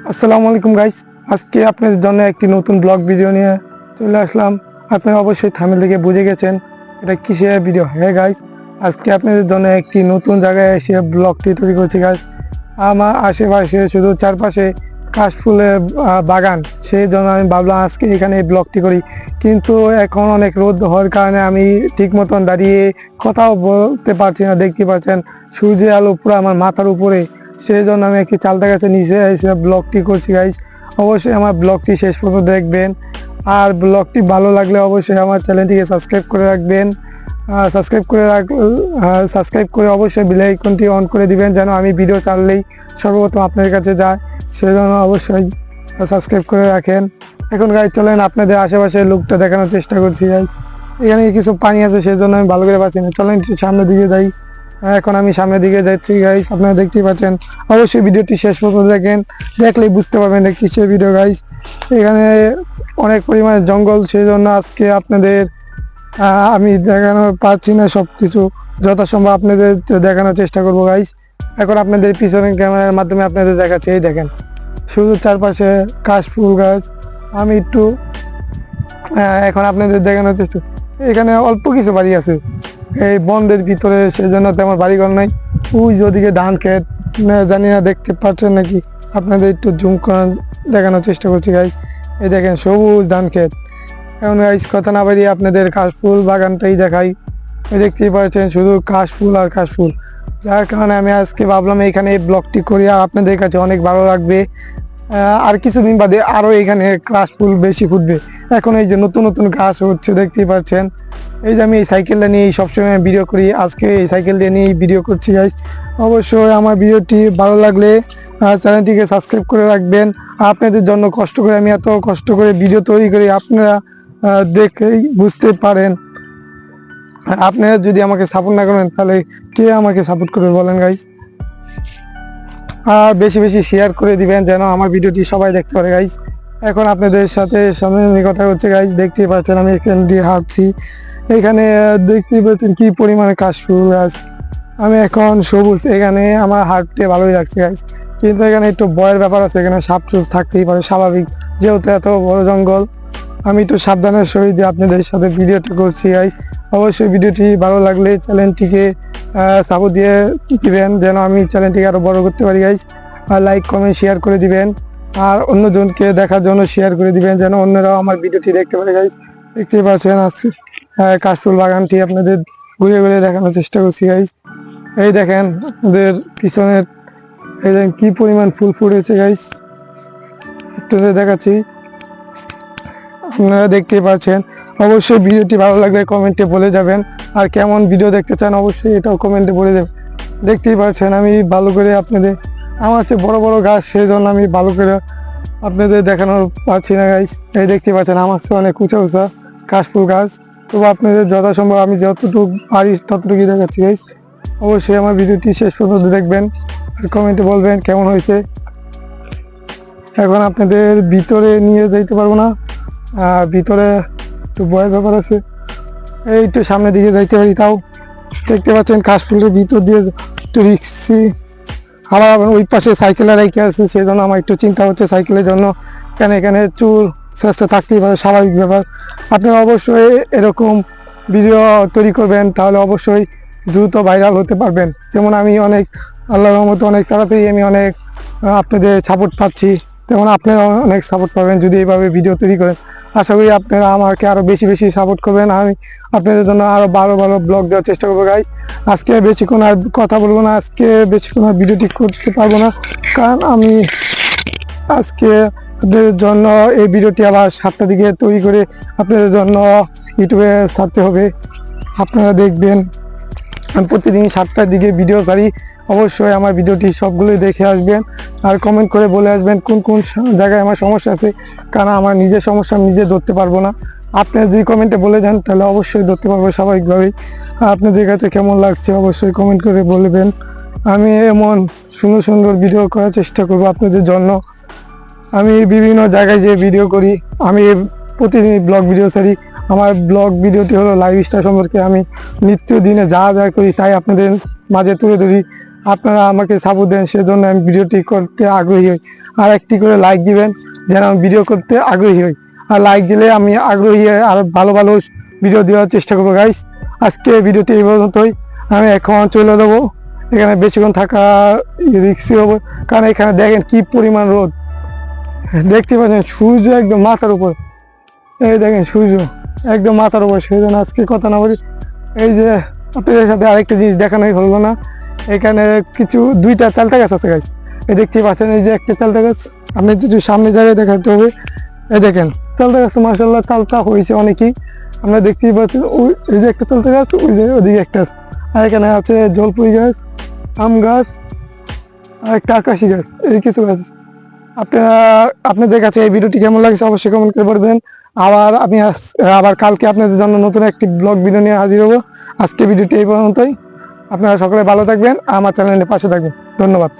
আসসালামু আলাইকুম গাইস। আজকে আপনাদের জন্য একটি নতুন ব্লগ ভিডিও নিয়ে চলে আসলাম। আপনারা অবশ্যই থাম্বনেল দেখে বুঝে গেছেন এটা কিসের ভিডিও। হ্যাঁ গাইস, আজকে আপনাদের জন্য একটি নতুন জায়গায় এসে ব্লগটি তৈরি করছি গাইস। আমার আশেপাশে শুধু চারপাশে কাশফুলের বাগান, সেই জন্য আমি ভাবলাম আজকে এখানে এই ব্লগটি করি। কিন্তু এখন অনেক রোদ হওয়ার কারণে আমি ঠিক মতন দাঁড়িয়ে কথাও বলতে পারছি না। দেখতে পাচ্ছেন সূর্যের আলো পুরো আমার মাথার উপরে, সেই জন্য আমি একটি চালতা গাছের নিচে এসে ব্লগটি করছি গাইস। অবশ্যই আমার ব্লগটি শেষ পর্যন্ত দেখবেন, আর ব্লগটি ভালো লাগলে অবশ্যই আমার চ্যানেলটিকে সাবস্ক্রাইব করে রাখবেন। সাবস্ক্রাইব করে অবশ্যই বেল আইকনটি অন করে দিবেন, যেন আমি ভিডিও ছাড়লেই সর্বপ্রথম আপনাদের কাছে যায়। সেজন্য অবশ্যই সাবস্ক্রাইব করে রাখেন। এখন গাইস চলেন আপনাদের আশেপাশের লুকটা দেখানোর চেষ্টা করছি গাইস। এখানে কিছু পানি আছে, সেই জন্য আমি ভালো করে পাচ্ছি না। চলেন একটু সামনের দিকে যাই। এখন আমি সামনের দিকে যাচ্ছি গাইস, আপনারা দেখতেই পাচ্ছেন। অবশ্যই ভিডিওটি শেষ পর্যন্ত দেখেন, দেখলেই বুঝতে পারবেন এটা কিসের ভিডিও গাইস। এখানে অনেক পরিমাণে জঙ্গল, সেই জন্য আজকে আপনাদের আমি দেখানো পারছি না সব কিছু। যথাসম্ভব আপনাদের দেখানোর চেষ্টা করবো গাইস। এখন আপনাদের পিছনে ক্যামেরার মাধ্যমে আপনাদের দেখাচ্ছি। এই দেখেন শুধু চারপাশে কাশফুল গাছ। আমি একটু এখন আপনাদের দেখানোর চেষ্টা। এখানে অল্প কিছু বাড়ি আছে এই বনদের ভিতরে, সেজন্য তেমন বাড়িঘর নাই। ওই যে ওদিকে ধান ক্ষেত, জানি না দেখতে পাচ্ছেন নাকি, আপনাদের একটু জুম করে দেখানোর চেষ্টা করছি গাইস। এই দেখেন সবুজ ধান ক্ষেত। এখন গাইস কথা না বাড়িয়ে আপনাদের কাশফুল বাগানটাই দেখাই। এই দেখতেই পাচ্ছেন শুধু কাশফুল আর কাশফুল, যার কারণে আমি আজকে ভাবলাম এখানে এই ব্লগটি করি, আর আপনাদের কাছে অনেক ভালো লাগবে। আর কিছুদিন বাদে আরও এখানে কাশফুল বেশি ফুটবে। এখন এই যে নতুন নতুন ঘাস হচ্ছে দেখতেই পাচ্ছেন। এই যে আমি এই সাইকেলটা নিয়ে সবসময় ভিডিও করি, আজকে এই সাইকেলটা নিয়ে ভিডিও করছি গাইস। অবশ্যই আমার ভিডিওটি ভালো লাগলে চ্যানেলটিকে সাবস্ক্রাইব করে রাখবেন। আপনাদের জন্য কষ্ট করে আমি এত কষ্ট করে ভিডিও তৈরি করি, আপনারা দেখেই বুঝতে পারেন। আপনারা যদি আমাকে সাপোর্ট না করেন তাহলে কে আমাকে সাপোর্ট করবে বলেন গাইস। আর বেশি বেশি শেয়ার করে দিবেন, যেন আমার ভিডিওটি সবাই দেখতে পারে গাইস। এখন আপনাদের সাথে সামনে কথা হচ্ছে গাইস। দেখতেই পাচ্ছেন আমি এখান দিয়ে হাঁটছি। এখানে দেখতেই পাচ্ছেন কি পরিমাণে কাশফুল গাছ। আমি এখন সবুজ, এখানে আমার হাঁটতে ভালোই লাগছে গাইস। কিন্তু এখানে একটু ভয়ের ব্যাপার আছে, এখানে সাপ সুপ থাকতেই পারে স্বাভাবিক, যেহেতু এত বড় জঙ্গল। আমি একটু সাবধানের সহিত আপনাদের সাথে ভিডিওটা করছি গাইস। অবশ্যই ভিডিওটি ভালো লাগলে চ্যানেলটিকে সাপোর্ট দিয়ে দিবেন, যেন আমি চ্যানেলটিকে আরও বড় করতে পারি গাইস। আর লাইক কমেন্ট শেয়ার করে দিবেন, আর অন্যজনকে দেখার জন্য শেয়ার করে দিবেন, যেন অন্যরাও আমার ভিডিওটি দেখতে পারে গাইস। দেখতেই পাচ্ছেন আজকে কাশফুল বাগানটি আপনাদের ঘুরে ঘুরে দেখানোর চেষ্টা করছি গাইস। এই দেখেন আপনাদের পিছনের, এই দেখেন কি পরিমাণ ফুল ফুটেছে গাইস, একটু দেখাচ্ছি, আপনারা দেখতেই পাচ্ছেন। অবশ্যই ভিডিওটি ভালো লাগলে কমেন্টে বলে যাবেন, আর কেমন ভিডিও দেখতে চান অবশ্যই এটাও কমেন্টে বলে দেবেন। দেখতেই পাচ্ছেন আমি ভালো করে আপনাদের, আমার হচ্ছে বড় বড় গাছ, সেই জন্য আমি ভালো করে আপনাদের দেখানো পারছি না গাইস। এই দেখতে পাচ্ছেন আমার হচ্ছে অনেক উঁচা উঁচা কাশফুল গাছ। তবু আপনাদের যথাসম্ভব আমি যতটুকু পারি ততটুকুই দেখাচ্ছি গাইস। অবশ্যই আমার ভিডিওটি শেষ পর্যন্ত দেখবেন, আর কমেন্টে বলবেন কেমন হয়েছে। এখন আপনাদের ভিতরে নিয়ে যাইতে পারবো না, ভিতরে একটু ভয়ের ব্যাপার আছে। এই একটু সামনের দিকে যাইতে পারি, তাও দেখতে পাচ্ছেন কাশফুলের ভিতর দিয়ে একটু রিক্সি। আবার ওই পাশে সাইকেলে রেখে আছে, সেই জন্য আমার একটু চিন্তা হচ্ছে সাইকেলের জন্য, কেন এখানে চুল চেষ্টা থাকতেই পারে, স্বাভাবিক ব্যাপার। আপনারা অবশ্যই এরকম ভিডিও তৈরি করবেন, তাহলে অবশ্যই দ্রুত ভাইরাল হতে পারবেন। যেমন আমি অনেক, আল্লাহর রহমতে অনেক তাড়াতাড়ি আমি অনেক আপনাদের সাপোর্ট পাচ্ছি, তেমন আপনারা অনেক সাপোর্ট পাবেন যদি এইভাবে ভিডিও তৈরি করেন। আশা করি আপনারা আমাকে আরও বেশি বেশি সাপোর্ট করবেন, আমি আপনাদের জন্য আরও ভালো ভালো ব্লগ দেওয়ার চেষ্টা করবো গাইস। আজকে বেশিক্ষণ আর কথা বলবো না, আজকে বেশিক্ষণ আর ভিডিওটি করতে পারবো না, কারণ আমি আজকে আপনাদের জন্য এই ভিডিওটি আবার 7টার দিকে তৈরি করে আপনাদের জন্য ইউটিউবে ছাড়তে হবে। আপনারা দেখবেন আমি প্রতিদিন 7টার দিকে ভিডিও ছাড়ি। অবশ্যই আমার ভিডিওটি সবগুলোই দেখে আসবেন, আর কমেন্ট করে বলে আসবেন কোন কোন জায়গায় আমার সমস্যা আছে, কারণ আমার নিজের সমস্যা আমি নিজে ধরতে পারবো না। আপনারা যদি কমেন্টে বলে যান তাহলে অবশ্যই ধরতে পারবো স্বাভাবিকভাবেই। আপনাদের কাছে কেমন লাগছে অবশ্যই কমেন্ট করে বলবেন। আমি এমন সুন্দর সুন্দর ভিডিও করার চেষ্টা করব আপনাদের জন্য। আমি বিভিন্ন জায়গায় যে ভিডিও করি, আমি প্রতিদিন ব্লগ ভিডিও ছাড়ি। আমার ব্লগ ভিডিওটি হলো লাইফস্টাইল সম্পর্কে, আমি নিত্যদিনে যা যা করি তাই আপনাদের মাঝে তুলে ধরি। আপনারা আমাকে সাপোর্ট দেন, সেজন্য আমি ভিডিওটি করতে আগ্রহী হই। আর একটি করে লাইক দিবেন যেন আমি ভিডিও করতে আগ্রহী হই। আর লাইক দিলে আমি আগ্রহী হয়ে আরো ভালো ভালো ভিডিও দেওয়ার চেষ্টা করবো গাইস। আজকে ভিডিওটি এই পর্যন্তই। আমি এখন চলে যাবো, এখানে বেশিক্ষণ থাকা রিস্কি হবে, কারণ এখানে দেখেন কি পরিমাণ রোদ, দেখতে পাচ্ছেন সূর্য একদম মাথার উপর। এই দেখেন সূর্য একদম মাথার উপর, সেই জন্য আজকে কথা না বলি। এই যে আপনাদের সাথে আরেকটা জিনিস দেখানোই হলো না, এখানে কিছু দুইটা চালতা গাছ আছে গাছ, এই দেখতে পাচ্ছেন, এই যে একটা চালতা গাছ, আপনি কিছু সামনে জায়গায় দেখাতে হবে। এই দেখেন চালতা গাছ, মাসাল্লাহ চালতা হয়েছে অনেকই, আমরা দেখতেই পাচ্ছেন। ওই এই যে একটা চালতা গাছ, ওই যে ওদিকে একটা আছে। আর এখানে আছে জলপুরি গাছ, আম গাছ, আর একটা আকাশি গাছ, এই কিছু গাছ। আপনারা আপনাদের কাছে এই ভিডিওটি কেমন লাগছে অবশ্যই কমেন্ট করে বলবেন। আবার কালকে আপনাদের জন্য নতুন একটি ব্লগ ভিডিও নিয়ে হাজির হবো। আজকে ভিডিওটি এই পর্যন্তই। আপনারা সকলে ভালো থাকবেন, আমার চ্যানেলের পাশে থাকবেন। ধন্যবাদ।